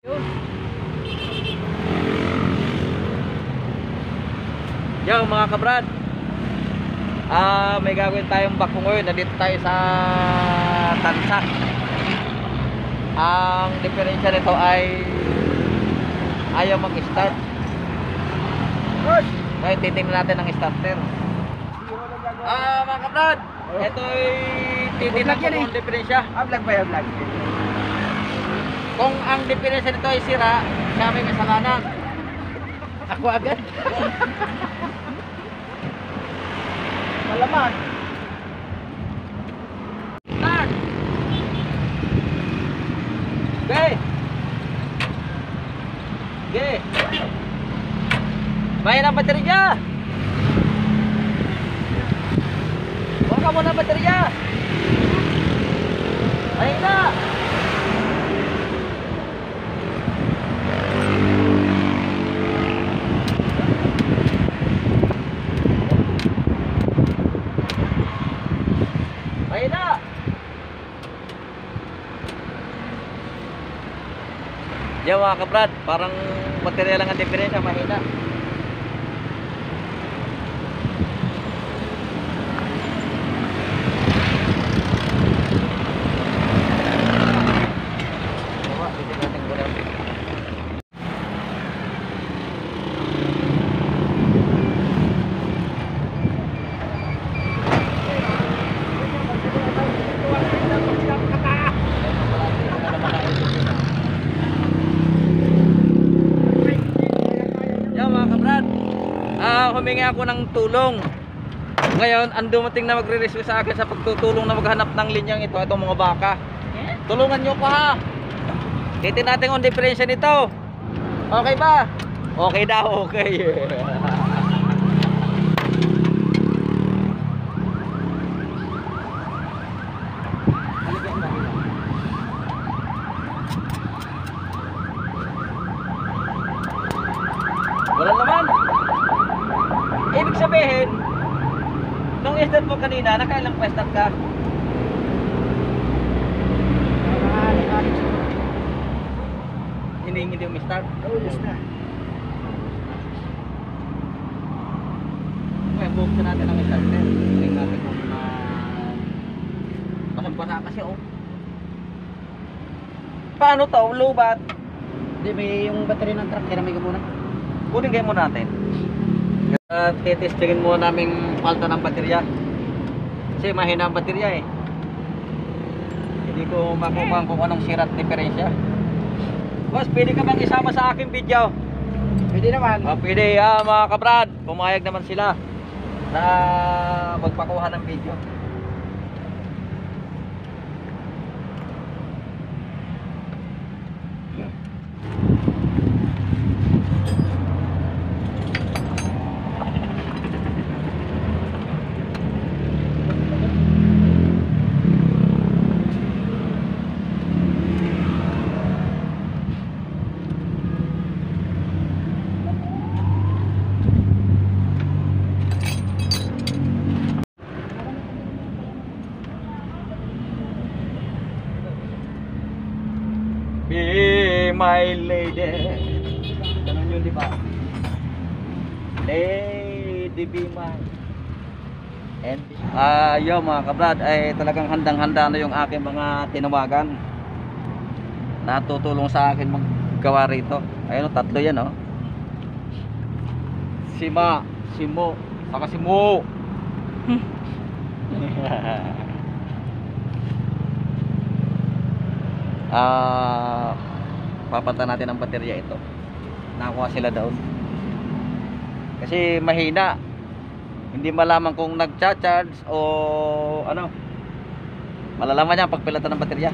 Yo mga kabrad, may gagawin tayong bako ngayon. Nandito tayo sa Tansa. Ang diferensya nito ay ayaw mag-start. Kaya titingnan natin ang starter. Mga kabrad, ito ay titingnan ko ang diferensya. Vlog ba yung vlog? Kung ang diferensya nito ay sira, siya may kasalanan. Ako agad. Malaman. Start! Okay! Okay! Mahin ang baterya! Huwag ka muna ang baterya! Mahin na! Mahina! Yan mga kabrad, parang baterya lang ang diferensya, mahina. Humingi ako ng tulong. Ngayon, ang dumating na magre-rescue sa akin sa pagtutulong na maghanap ng linyang ito, itong mga baka. Tulungan nyo ko ha. Titin natin ang diferensya nito. Okay ba? Okay daw, okay. Wala naman. Ibig sabihin, nung start mo kanina, nakailang pa-start ka? Hindi yung start? Oo, yes na. Okay, buksan natin ang starter. Tingnan natin kung basang-basa kasi oh. Paano to? Low bat? Hindi, may yung battery ng truck, kinamay ko muna. Kunin kayo muna natin. Titestingin muna namin falta ng baterya. Kasi mahina ang baterya eh. Hindi ko makuha kung anong sirat diferensya. Boss, pwede ka bang isama sa aking video? Pwede naman. Pwede mga kabrad. Pumayag naman sila na magpakuha ng video. Be my lady. Ganun yun, di ba? Lady be mine. And yun mga kabrad, ay talagang handang-handa na yung aking mga tinawagan. Natutulong sa akin maggawa rito. Ayun, tatlo yan oh. Sima, Simo, saka Simo. Papalitan natin ang baterya ito. Nakuha sila doon. Kasi mahina. Hindi malaman kung nagcha-charge o ano. Malalaman niya pag pilatan ng baterya.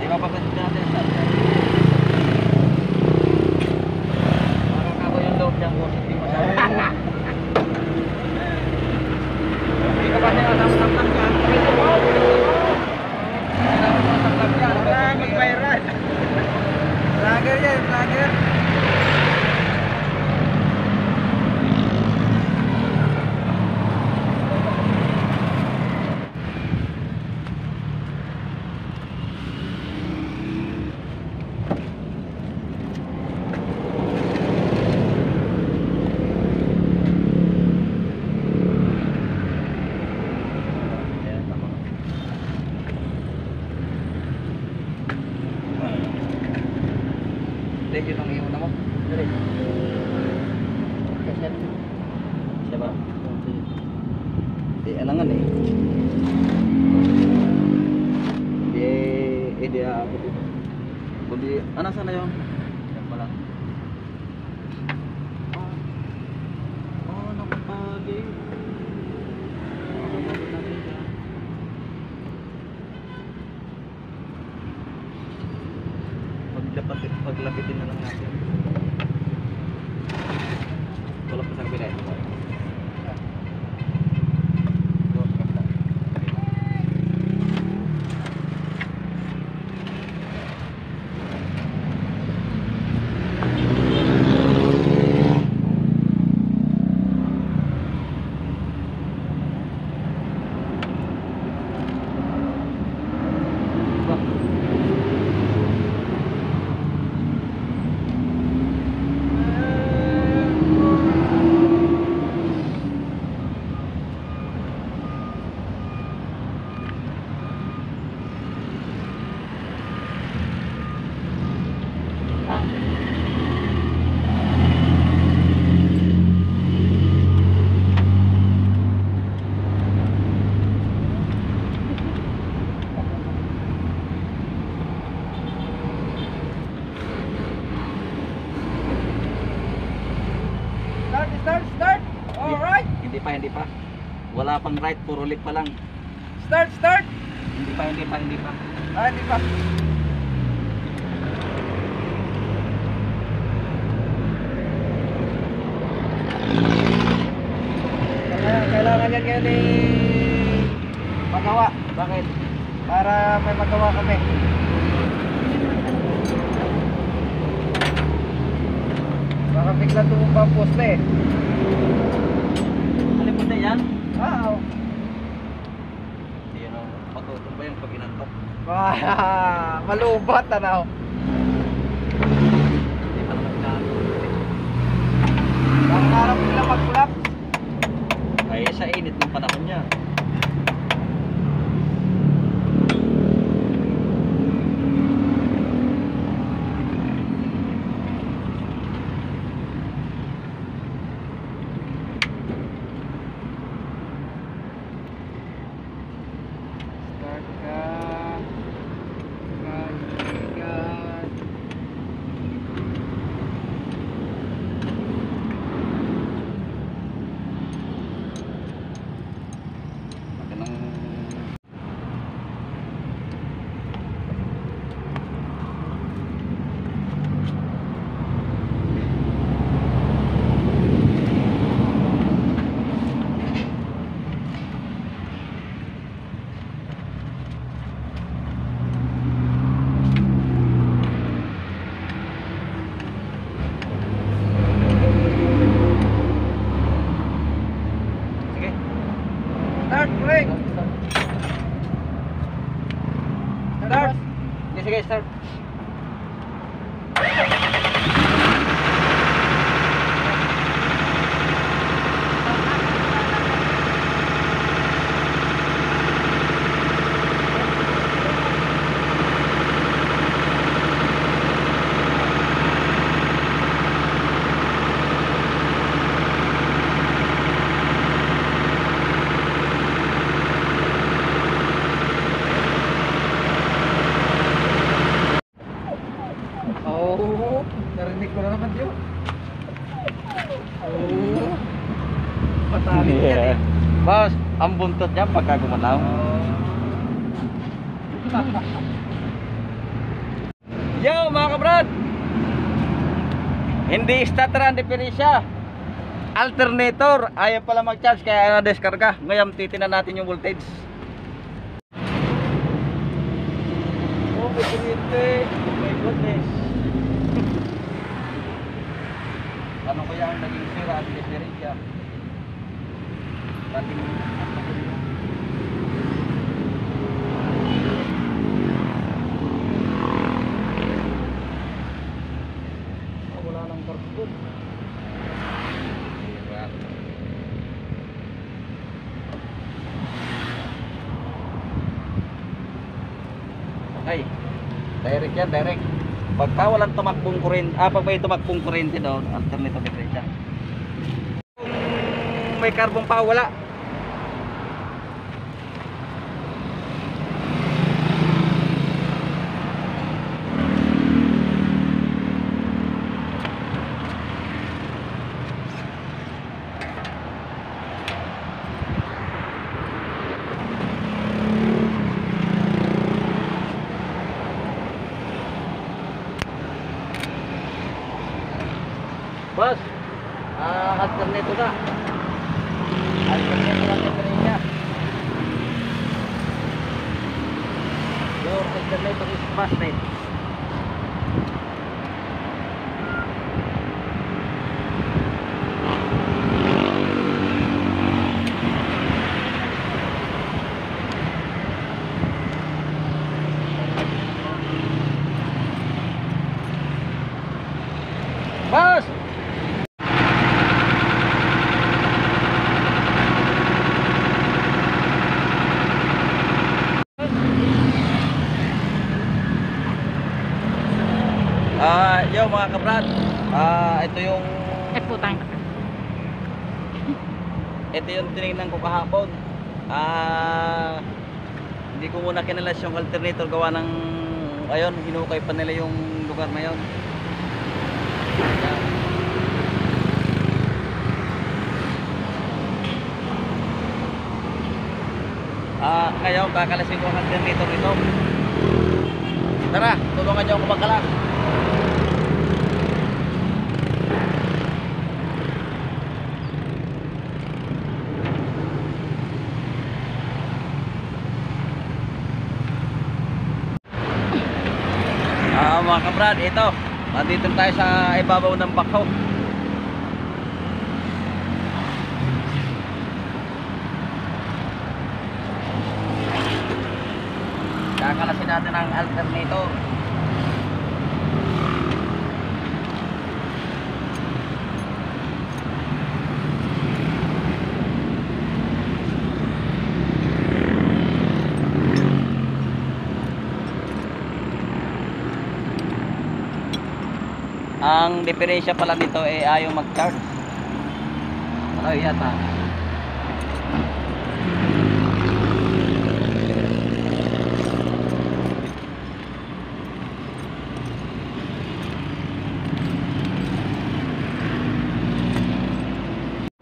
Di ba papasin natin sa loob niyang kung hindi masyadong hindi ka ba niya alam-alam yan? Alam-alam yan mag-viral vlogger yan, vlogger alangan eh. Hindi ako dito. Kundi, ano sana yun? Yan pala. Nakapali. Paglapitin na lang natin. Tulog pa sa kabila ito. Start. Alright. Hindi pa. Wala pang right, puro left pa lang. Start. Hindi pa. Hindi pa. Kailangan yan ngayon magawa. Bakit? Para may magawa kami. Baka bigla tumumba ang poste eh. Alam mo na yan? Oo. Hindi ano, patutong ba yung pag inantok? Malubat ano. Hindi pa naman gago. Baka harap nila mag-collapse. Kaya sa init ng panahon niya. Start ka. Kaibigan. Magandang sige. Start, break. Start. Sige, start. Oh, narinig ko na naman yun. Oh. Patalit yan eh. Boss, ang buntot niya pagka gumalaw. Yo mga kabrad, hindi starter ang diferensya, alternator. Ayaw pala mag-charge kaya na-deskarga. Ngayon titinan natin yung voltage. Oh may kuryente. Oh my goodness. Ano kaya ang naging sira at diferensya? Dating wala nang karbon. Ay, direct yan, direct. Pagka walang tumakbong kurente, pag may tumakbong kurente doon, alternative diferensya. Kung may karbong pa, wala. Alternator na. Alternator ang diferensya. Your alternator is busted. Boss! Yo mga kabrad, ito yung Putang. ito yung tinignan ko kahapon. Hindi ko muna kinalas yung alternator gawa ng ayun, hinukay pa nila yung lugar na yun. Ngayon kakalasin ko ang alternator nito. Tara, tulungan niyo ako magkala. Mga kabrad, ito nandito tayo sa ibabaw ng bakaw. Kakalasin natin ang alternator. Ang diferensya pala nito ay ayaw mag-charge. Ay yata.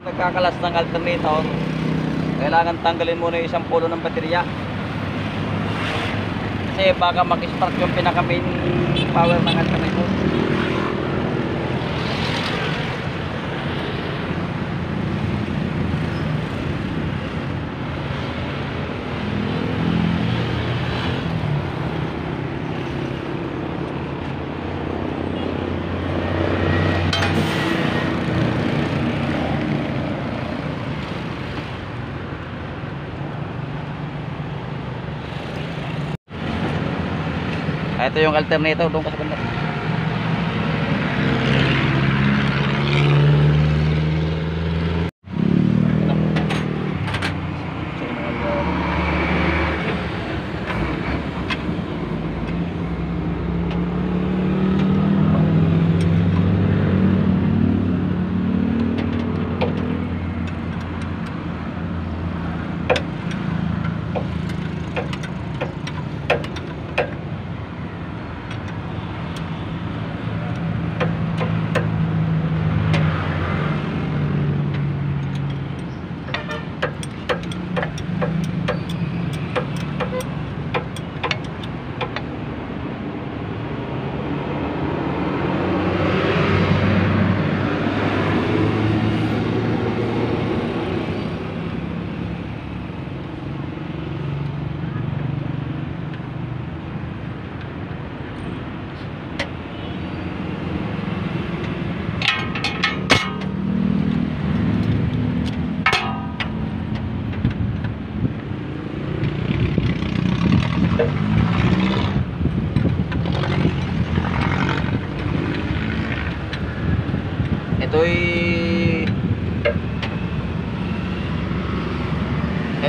Nagkakalas ng alternator, kailangan tanggalin muna yung isang pulo ng baterya. Kasi baka mag-spark yung pinaka main power ng alternator. Ito yung alternator doon ka sa banda.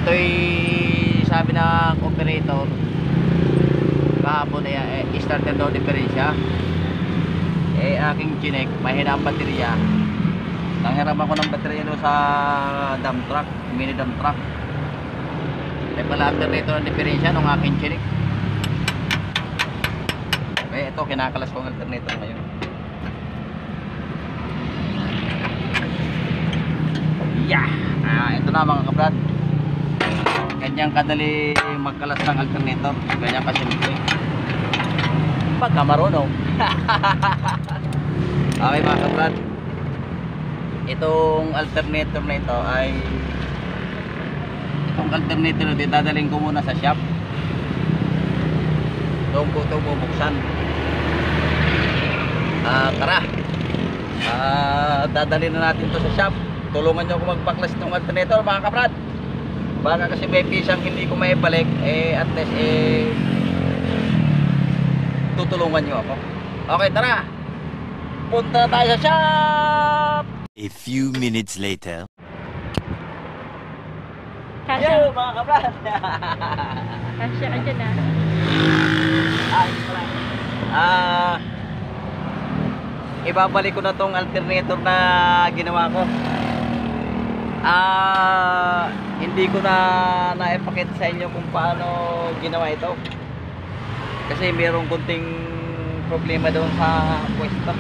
Ito'y sabi ng operator kahapon ay starter daw diferensya. Aking chinek, mahina ang baterya. Nanghiram ako ng baterya doon sa dump truck, mini dump truck. Pala alternator ng diferensya nung aking chinek. Ito kinakalas ko ang alternator ngayon. Ito na mga kabrad, ganyang kadali magkalas ng alternator, ganyan kasimple pagka marunong. Okay mga kabrad, itong alternator na ito ay dadalhin ko muna sa shop. Doon ko ito bubuksan. Tara, dadalhin na natin to sa shop. Tulungan nyo ako magbaklas ng alternator mga kabrad. Baka kasi may pisang hindi ko maibalik, at least tutulungan nyo ako. Okay, tara, punta tayo sa shop. A few minutes later. Yo mga kabrad. Kasya ka dyan ah. Ibabalik ko na tong alternator na ginawa ko. Hindi ko na naipakita sa inyo kung paano ginawa ito. Kasi mayroong kunting problema doon sa pwesto.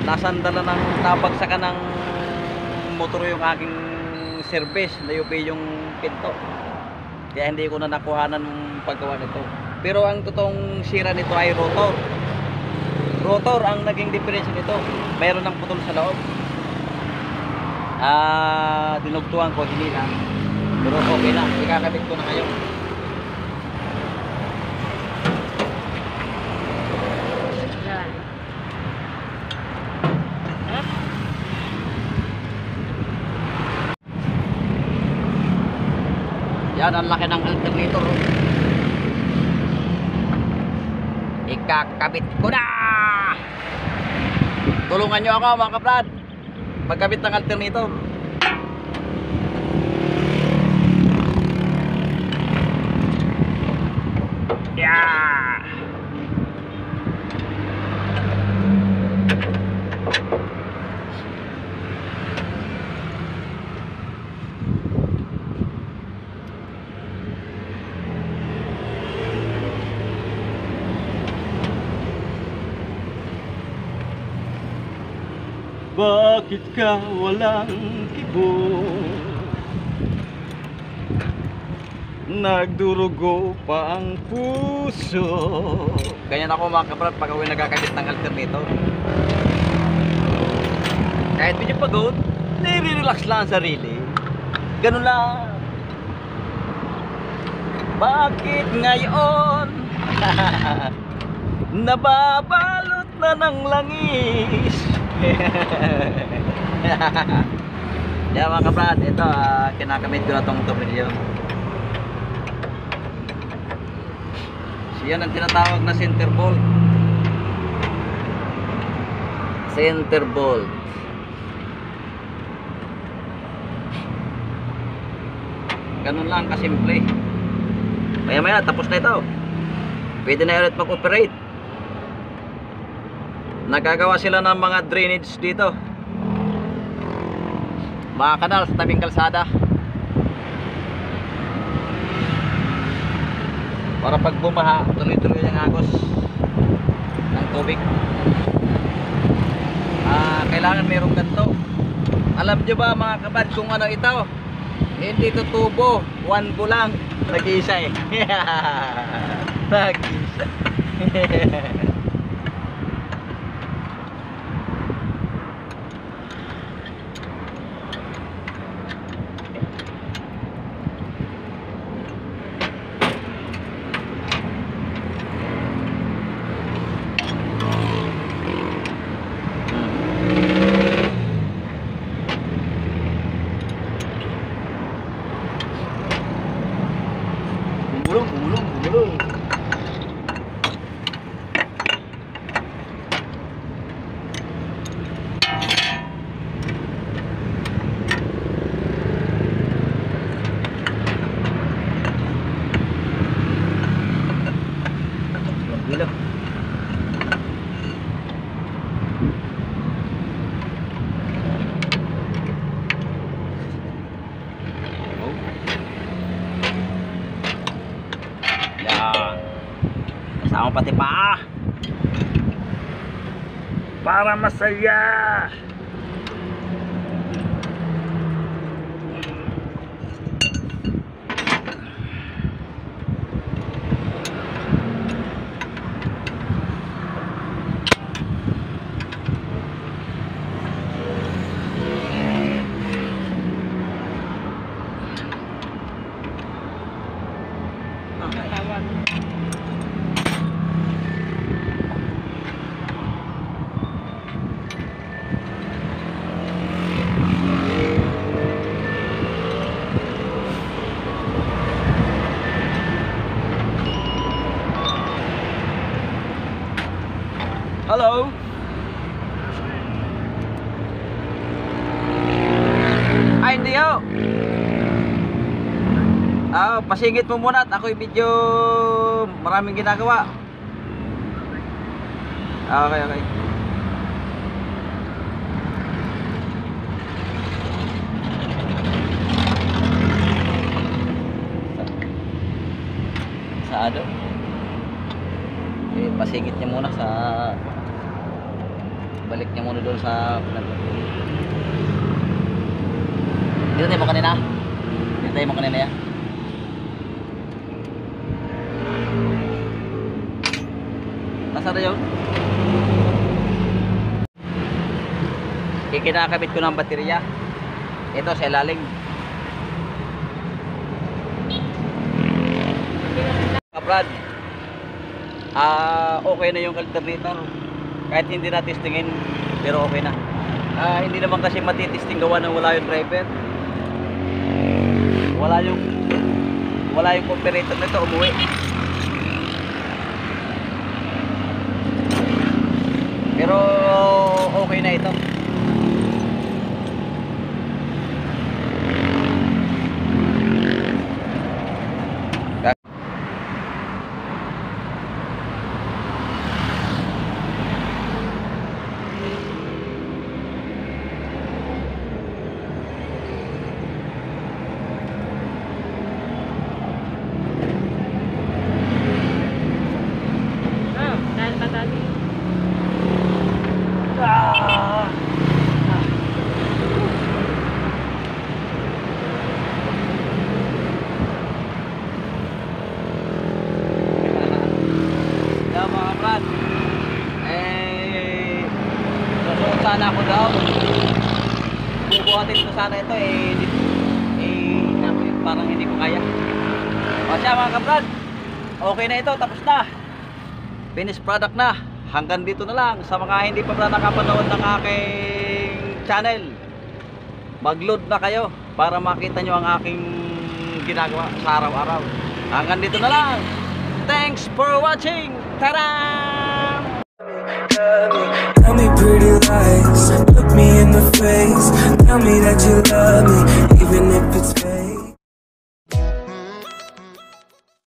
Nasandala ng nabagsakan ng motor yung aking service, nayupi yung pinto. Kaya hindi ko na nakuhanan ng paggawa nito. Pero ang totoong sira nito ay rotor. Rotor ang naging diferensya nito. Mayroon ng putol sa loob. Dinugtuan ko, hindi na. Pero okay na, ikakabit ko na ngayon. Yan. Yan, ang laki ng alternator. Ikakabit ko na. Tulungan nyo ako mga kabrad magkabit ng alternator. Yeah. Bakit ka walang kibong? Nagdurugo pa ang puso. Ganyan ako mga kabrad pag ako'y nagkakabit ng alternator. Kahit medyo pagod, nire-relax lang ang sarili. Ganun lang. Bakit ngayon nababalot na ng langis? Yan mga kabrad, ito kinakamit ko na itong tornilyo. Yan ang tinatawag na center bolt. Center bolt. Ganun lang kasimple. Maya maya tapos na ito. Pwede na ulit mag-operate. Nagagawa sila ng mga drainage dito, mga kanal sa tabing kalsada, para pag bumaha tuloy-tuloy ang agos ng tubig. Kailangan mayroong ganito. Alam nyo ba mga kabad kung ano ito? Hindi ito tubo, one bulang. Nag-iisa eh. Nag-iisa. Gulong. Gulong. Kasama pati paa para masaya. Hello. Ay, hindi ho. Pasingit mo muna at ako'y video maraming ginagawa. Okay, okay. Sa ano? Pasingit niya muna sa balik niya muna doon sa dito tayo mo kanina. Dito tayo mo kanina ya. Nasa na yun? Kinakabit ko ng baterya. Ito sa ilalim. Kabrad, okay na yung alternator. Kahit hindi na testingin, pero okay na. Hindi naman kasi matitesting gawa ng wala yung driver. Wala yung operator nito umuwi. Pero okay na ito. Dahil patali. Mga brad, susuot sana ako daw. Bubuhatin ko sana ito parang hindi ko kaya. O siya mga kabrad, okay na ito, tapos na. Finished product na. Hanggang dito na lang. Sa mga hindi pa pala nakapanood ng aking channel, mag-load na kayo para makita nyo ang aking ginagawa sa araw-araw. Hanggang dito na lang. Thanks for watching. Ta-da! Tell me pretty lies, look me in the face. Tell me that you love me, even